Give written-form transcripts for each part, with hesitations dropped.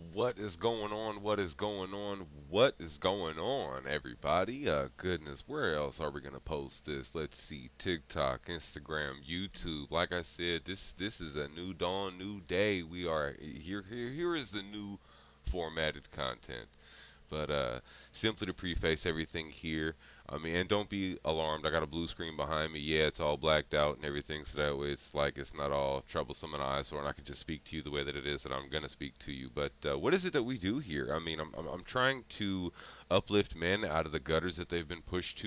What is going on? What is going on? What is going on, everybody? Goodness, where else are we gonna post this? Let's see, TikTok, Instagram, YouTube. Like I said, this is a new dawn, new day. We are here is the new formatted content. But simply to preface everything here, I mean, and don't be alarmed. I got a blue screen behind me. Yeah, it's all blacked out and everything, so that way it's like it's not all troublesome and eyesore, and I can just speak to you the way that it is that I'm gonna speak to you. But what is it that we do here? I mean, I'm trying to uplift men out of the gutters that they've been pushed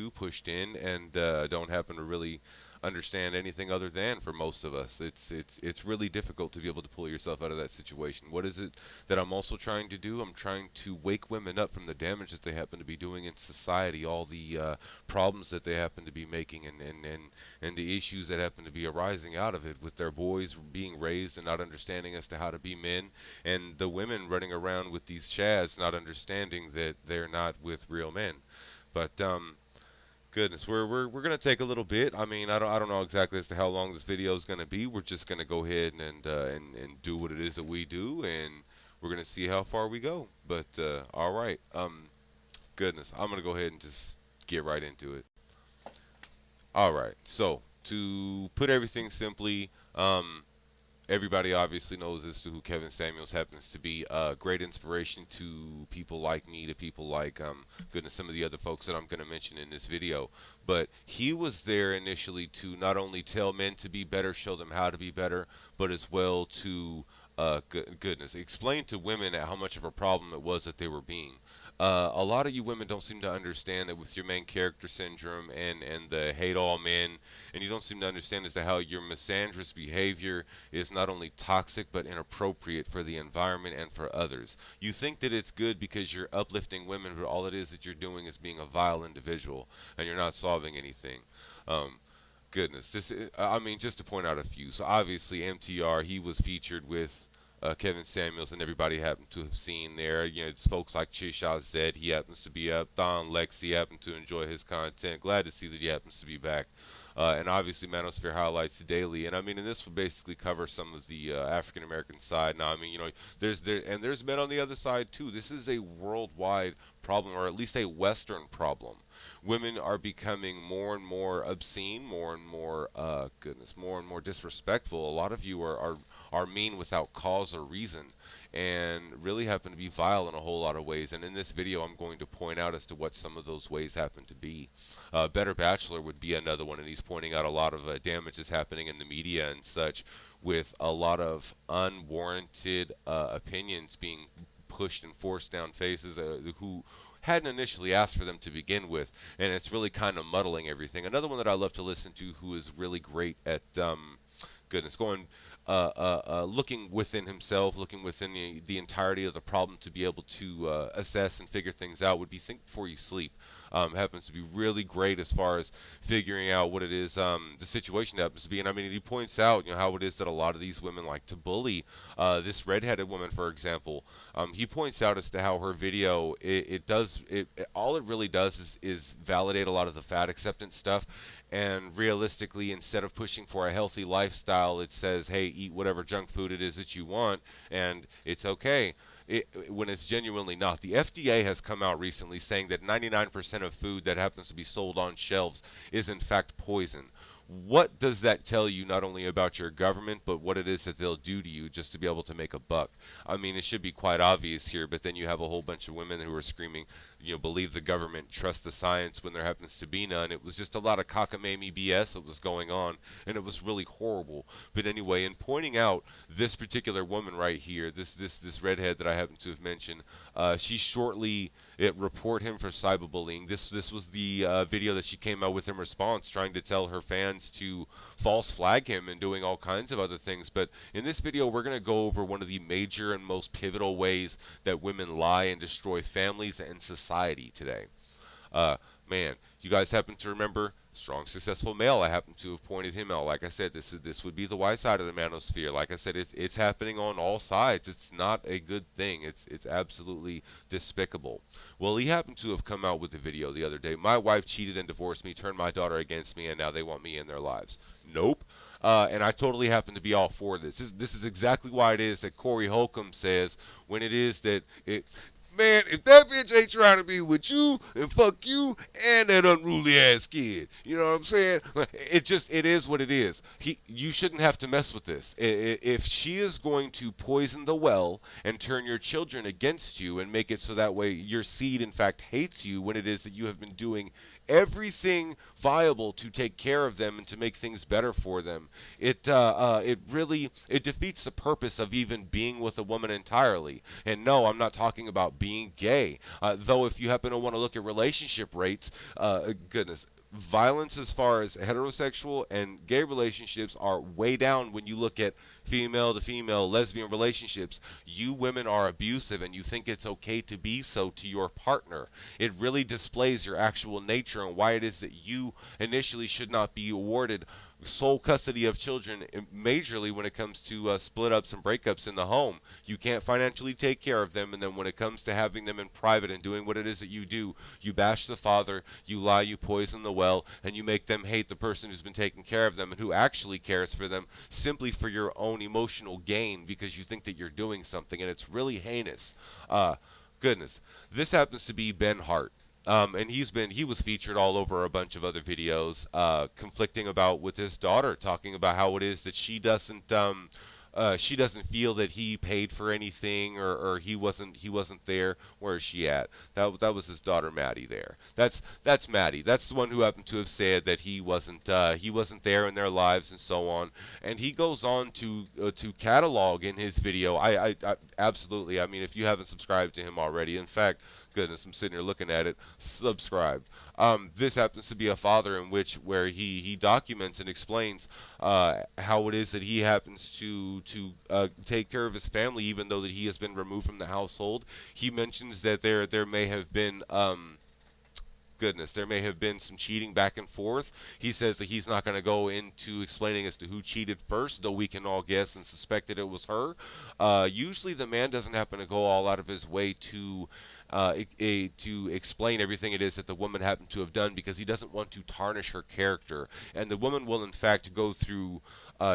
in, and don't happen to really understand anything other than for most of us. It's really difficult to be able to pull yourself out of that situation. What is it that I'm also trying to do? I'm trying to wake women up from the damage that they happen to be doing in society, all the problems that they happen to be making, and the issues that happen to be arising out of it with their boys being raised and not understanding as to how to be men, and the women running around with these chads not understanding that they're not with real men. But goodness, we're gonna take a little bit. I mean, I don't know exactly as to how long this video is gonna be. We're just gonna go ahead and do what it is that we do, and we're gonna see how far we go. But all right, goodness, I'm gonna go ahead and just get right into it. All right, so to put everything simply, everybody obviously knows as to who Kevin Samuels happens to be. Great inspiration to people like me, to people like goodness, some of the other folks that I'm going to mention in this video. But he was there initially to not only tell men to be better, show them how to be better, but as well to goodness, explain to women how much of a problem it was that they were being. A lot of you women don't seem to understand that with your main character syndrome and the hate all men, and you don't seem to understand as to how your misandrous behavior is not only toxic but inappropriate for the environment and for others. You think that it's good because you're uplifting women, but all it is that you're doing is being a vile individual, and you're not solving anything. Um, goodness, I mean, just to point out a few. So obviously, MTR, he was featured with Kevin Samuels, and everybody happened to have seen there. You know, it's folks like Chisha Zed. He happens to be up. Don Lex. He happened to enjoy his content. Glad to see that he happens to be back. And obviously, Manosphere highlights daily. And I mean, and this will basically cover some of the African American side. Now, I mean, you know, there's men on the other side too. This is a worldwide problem, or at least a Western problem. Women are becoming more and more obscene, more and more goodness, more and more disrespectful. A lot of you are mean without cause or reason, and really happen to be vile in a whole lot of ways. And in this video, I'm going to point out as to what some of those ways happen to be. Better Bachelor would be another one, and he's pointing out a lot of damage that's happening in the media and such, with a lot of unwarranted opinions being pushed and forced down faces who hadn't initially asked for them to begin with, and it's really kind of muddling everything. Another one that I love to listen to, who is really great at goodness, going looking within himself, looking within the entirety of the problem to be able to assess and figure things out, would be Think Before You Sleep. Happens to be really great as far as figuring out what it is, the situation happens to be. And I mean, he points out, you know, how it is that a lot of these women like to bully this redheaded woman, for example. He points out as to how her video, all it really does is validate a lot of the fat acceptance stuff, and realistically, instead of pushing for a healthy lifestyle, it says, hey, eat whatever junk food it is that you want, and it's okay. When it's genuinely not. The FDA has come out recently saying that 99% of food that happens to be sold on shelves is in fact poison. What does that tell you, not only about your government, but what it is that they'll do to you just to be able to make a buck? I mean, it should be quite obvious here, but then you have a whole bunch of women who are screaming, you know, believe the government, trust the science, when there happens to be none. It was just a lot of cockamamie BS that was going on, and it was really horrible. But anyway, in pointing out this particular woman right here, this redhead that I happen to have mentioned, she shortly report him for cyberbullying. This was the video that she came out with in response, trying to tell her fans to false flag him and doing all kinds of other things. But in this video, we're going to go over one of the major and most pivotal ways that women lie and destroy families and society today. Uh, Man, you guys happen to remember Strong Successful Male? I happen to have pointed him out. Like I said, this would be the white side of the manosphere. Like I said, it's happening on all sides. It's not a good thing. It's absolutely despicable. Well, he happened to have come out with a video the other day. My wife cheated and divorced me, turned my daughter against me, and now they want me in their lives. Nope. and I totally happen to be all for this. This is exactly why it is that Corey Holcomb says when it is that it. Man, if that bitch ain't trying to be with you, then fuck you and that unruly ass kid. You know what I'm saying? Like, it is what it is. You shouldn't have to mess with this. If she is going to poison the well and turn your children against you and make it so that way your seed in fact hates you when it is that you have been doing everything viable to take care of them and to make things better for them, it really it defeats the purpose of even being with a woman entirely. And no, I'm not talking about being gay. Though if you happen to want to look at relationship rates, goodness, violence as far as heterosexual and gay relationships are way down when you look at female to female lesbian relationships. You women are abusive and you think it's okay to be so to your partner. It really displays your actual nature and why it is that you initially should not be awarded sole custody of children majorly when it comes to split ups and breakups in the home. You can't financially take care of them, and then when it comes to having them in private and doing what it is that you do, you bash the father, you lie, you poison the well, and you make them hate the person who's been taking care of them and who actually cares for them simply for your own emotional gain because you think that you're doing something, and it's really heinous. Goodness, this happens to be Ben Hart. And he was featured all over a bunch of other videos, conflicting about with his daughter, talking about how it is that she doesn't feel that he paid for anything or he wasn't there. Where is she at? That was his daughter Maddie there. That's Maddie. That's the one who happened to have said that he wasn't there in their lives and so on. And he goes on to catalog in his video. I absolutely. I mean, if you haven't subscribed to him already, in fact. Goodness, I'm sitting here looking at it. Subscribe. This happens to be a father in which where he documents and explains how it is that he happens to take care of his family, even though that he has been removed from the household. He mentions that there may have been. Goodness, there may have been some cheating back and forth. He says that he's not going to go into explaining as to who cheated first, though we can all guess and suspect that it was her. Usually, the man doesn't happen to go all out of his way to explain everything it is that the woman happened to have done because he doesn't want to tarnish her character. And the woman will, in fact, go through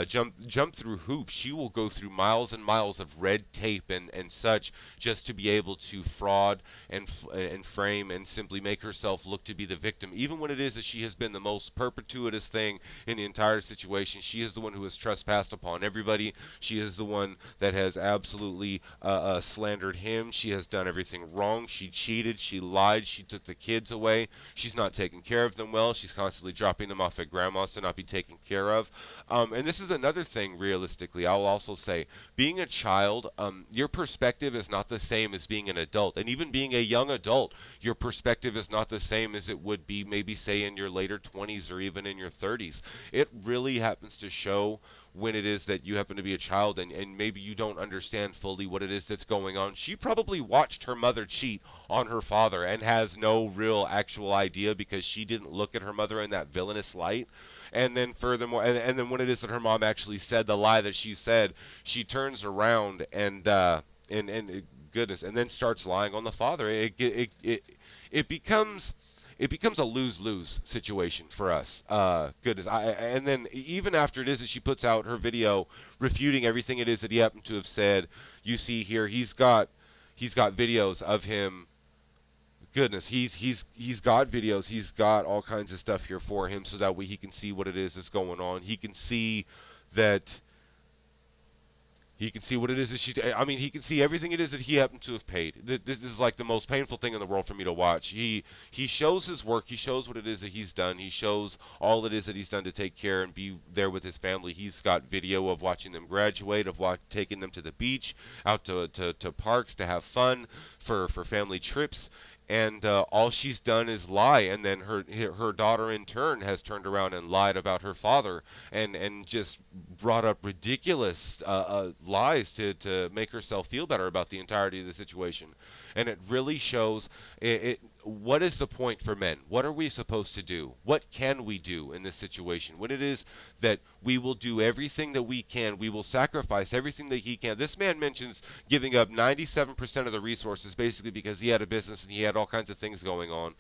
jump through hoops. She will go through miles and miles of red tape and such just to be able to fraud and frame and simply make herself look to be the victim. Even when it is that she has been the most perpetuitous thing in the entire situation, she is the one who has trespassed upon everybody. She is the one that has absolutely slandered him. She has done everything wrong. She cheated. She lied. She took the kids away. She's not taking care of them well. She's constantly dropping them off at grandma's to not be taken care of. And this is another thing, realistically, I'll also say, being a child, your perspective is not the same as being an adult. And even being a young adult, your perspective is not the same as it would be maybe, say, in your later 20s or even in your 30s. It really happens to show when it is that you happen to be a child and maybe you don't understand fully what it is that's going on. She probably watched her mother cheat on her father and has no real actual idea because she didn't look at her mother in that villainous light. And then furthermore, and then when it is that her mom actually said the lie that she said, she turns around and goodness, and then starts lying on the father. It becomes a lose-lose situation for us. Goodness, and then even after it is that she puts out her video refuting everything it is that he happened to have said, you see here he's got videos of him. Goodness, he's got videos. He's got all kinds of stuff here for him, so that way he can see what it is that's going on. He can see that. He can see what it is that he can see everything it is that he happened to have paid. This is like the most painful thing in the world for me to watch. He shows his work. He shows what it is that he's done. He shows all it is that he's done to take care and be there with his family. He's got video of watching them graduate, of taking them to the beach, out to parks to have fun, for family trips. And all she's done is lie, and then her daughter in turn has turned around and lied about her father, and just brought up ridiculous lies to make herself feel better about the entirety of the situation. And it really shows what is the point for men? What are we supposed to do? What can we do in this situation? When it is that we will do everything that we can, we will sacrifice everything that he can. This man mentions giving up 97% of the resources basically because he had a business and he had all kinds of things going on.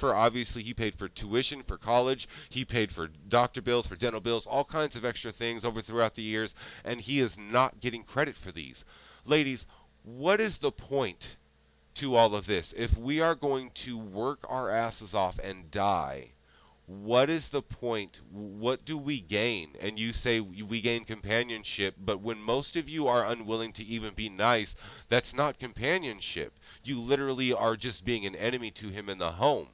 Obviously, he paid for tuition for college, he paid for doctor bills, for dental bills, all kinds of extra things over throughout the years, and he is not getting credit for these. Ladies, what is the point to all of this? If we are going to work our asses off and die, what is the point? What do we gain? And you say we gain companionship, but when most of you are unwilling to even be nice, that's not companionship. You literally are just being an enemy to him in the home.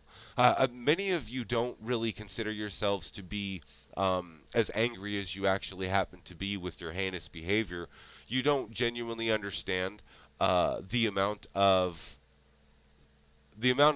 Many of you don't really consider yourselves to be as angry as you actually happen to be with your heinous behavior. You don't genuinely understand the amount of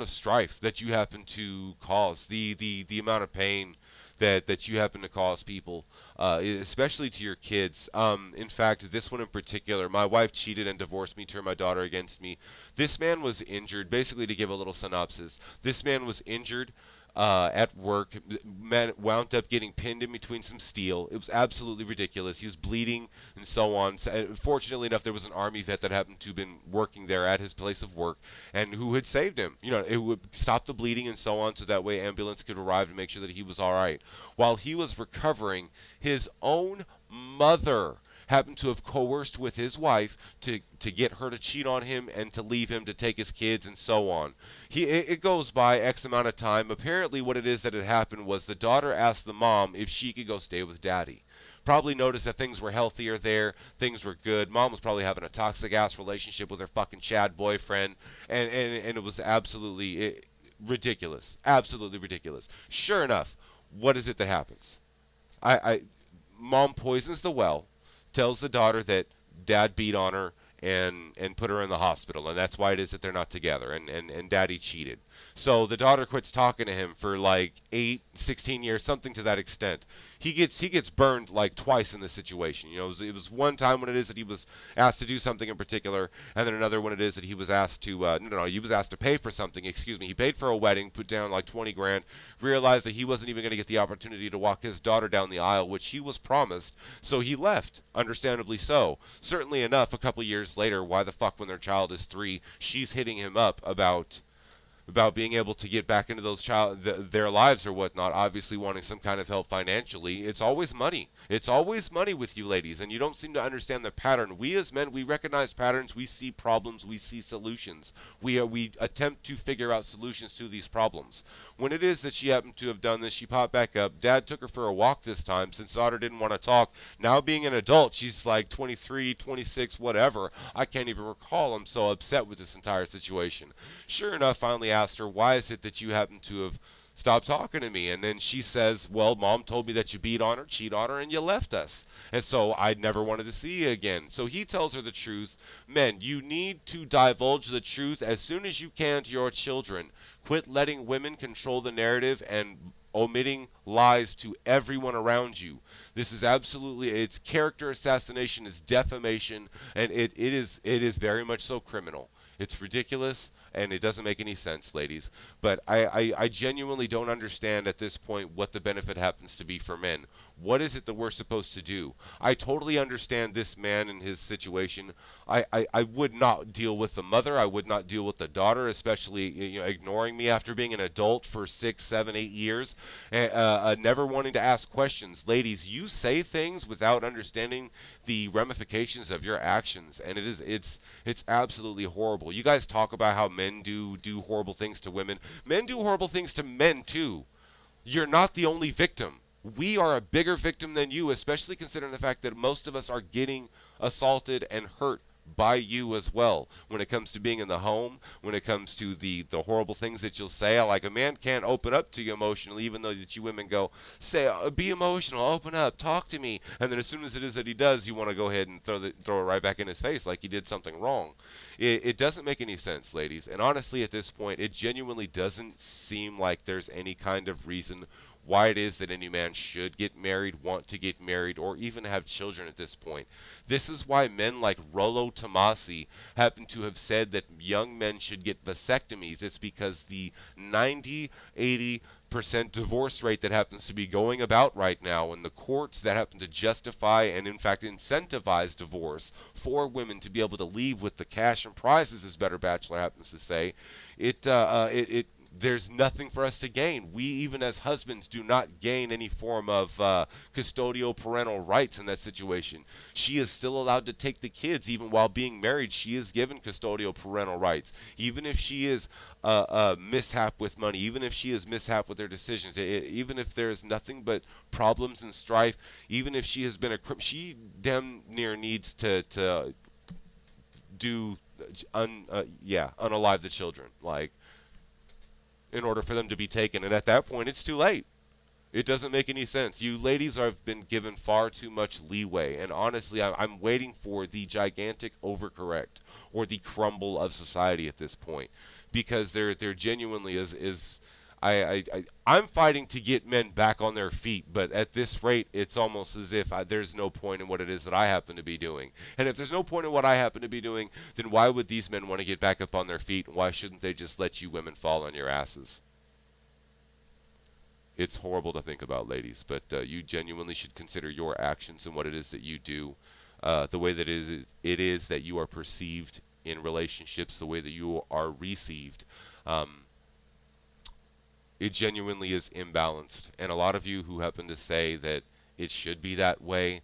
strife that you happen to cause, the amount of pain that you happen to cause people, especially to your kids. In fact, this one in particular, my wife cheated and divorced me, turned my daughter against me. This man was injured. Basically, to give a little synopsis, this man was injured at work. Man wound up getting pinned in between some steel. It was absolutely ridiculous. He was bleeding and so on. So, fortunately enough, there was an army vet that happened to have been working there at his place of work and who had saved him. You know, it would stop the bleeding and so on, so that way ambulance could arrive and make sure that he was all right. While he was recovering, his own mother happened to have coerced with his wife to get her to cheat on him and to leave him to take his kids and so on. It goes by X amount of time. Apparently what it is that had happened was the daughter asked the mom if she could go stay with daddy. Probably noticed that things were healthier there, things were good. Mom was probably having a toxic ass relationship with her fucking Chad boyfriend, and it was absolutely ridiculous. Absolutely ridiculous. Sure enough, what is it that happens? Mom poisons the well, tells the daughter that dad beat on her and put her in the hospital, and that's why it is that they're not together, and daddy cheated. So the daughter quits talking to him for like 16 years, something to that extent. He gets burned like twice in this situation. You know, it was one time when it is that he was asked to do something in particular, and then another when it is that he was asked to he was asked to pay for something. Excuse me, he paid for a wedding, put down like 20 grand, realized that he wasn't even going to get the opportunity to walk his daughter down the aisle, which he was promised. So he left, understandably so. Certainly enough, a couple years later, why the fuck when their child is 3, she's hitting him up about being able to get back into their lives or whatnot, obviously wanting some kind of help financially. It's always money. It's always money with you ladies, and you don't seem to understand the pattern. We as men, we recognize patterns, we see problems, we see solutions. We attempt to figure out solutions to these problems. When it is that she happened to have done this, she popped back up. Dad took her for a walk this time since daughter didn't want to talk. Now being an adult, she's like 23, 26, whatever. I can't even recall. I'm so upset with this entire situation. Sure enough, finally asked her, why is it that you happen to have stopped talking to me? And then she says, well, mom told me that you beat on her, cheat on her, and you left us. And so I never wanted to see you again. So he tells her the truth. Men, you need to divulge the truth as soon as you can to your children. Quit letting women control the narrative and omitting lies to everyone around you. This is absolutely, it's character assassination, it's defamation, and it is very much so criminal. It's ridiculous, and it doesn't make any sense, ladies. But I genuinely don't understand at this point what the benefit happens to be for men. What is it that we're supposed to do? I totally understand this man and his situation. I would not deal with the mother. I would not deal with the daughter, especially ignoring me after being an adult for 6, 7, 8 years, never wanting to ask questions. Ladies, you say things without understanding the ramifications of your actions, and it's absolutely horrible. You guys talk about how men do horrible things to women. Men do horrible things to men too. You're not the only victim. We are a bigger victim than you, especially considering the fact that most of us are getting assaulted and hurt by you as well. When it comes to being in the home, when it comes to the horrible things that you'll say, like a man can't open up to you emotionally, even though that you women go, say, be emotional, open up, talk to me, and then as soon as it is that he does, you want to go ahead and throw it right back in his face like he did something wrong. It doesn't make any sense, ladies, and honestly at this point, it genuinely doesn't seem like there's any kind of reason why it is that any man should get married, want to get married, or even have children at this point. This is why men like Rollo Tomasi happen to have said that young men should get vasectomies. It's because the 90, 80% percent divorce rate that happens to be going about right now, and the courts that happen to justify and in fact incentivize divorce for women to be able to leave with the cash and prizes, as Better Bachelor happens to say, it there's nothing for us to gain. We, even as husbands, do not gain any form of custodial parental rights in that situation. She is still allowed to take the kids even while being married. She is given custodial parental rights. Even if she is mishap with money, even if she is mishap with her decisions, even if there's nothing but problems and strife, even if she has been she damn near needs to do unalive the children, like, in order for them to be taken. And at that point, it's too late. It doesn't make any sense. You ladies have been given far too much leeway, and honestly, I'm waiting for the gigantic overcorrect or the crumble of society at this point, because there genuinely is. I'm fighting to get men back on their feet, but at this rate, it's almost as if there's no point in what it is that I happen to be doing. And if there's no point in what I happen to be doing, then why would these men want to get back up on their feet? And why shouldn't they just let you women fall on your asses? It's horrible to think about, ladies, but you genuinely should consider your actions and what it is that you do, the way that it is that you are perceived in relationships, the way that you are received. It genuinely is imbalanced, and a lot of you who happen to say that it should be that way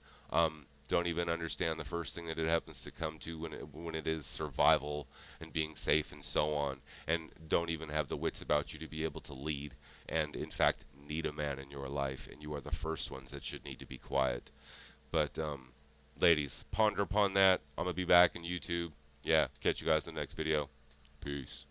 don't even understand the first thing that it happens to come to when it is survival and being safe and so on, and don't even have the wits about you to be able to lead and in fact need a man in your life, and you are the first ones that should need to be quiet. But ladies, ponder upon that. I'm gonna be back in YouTube. Yeah, catch you guys in the next video. Peace.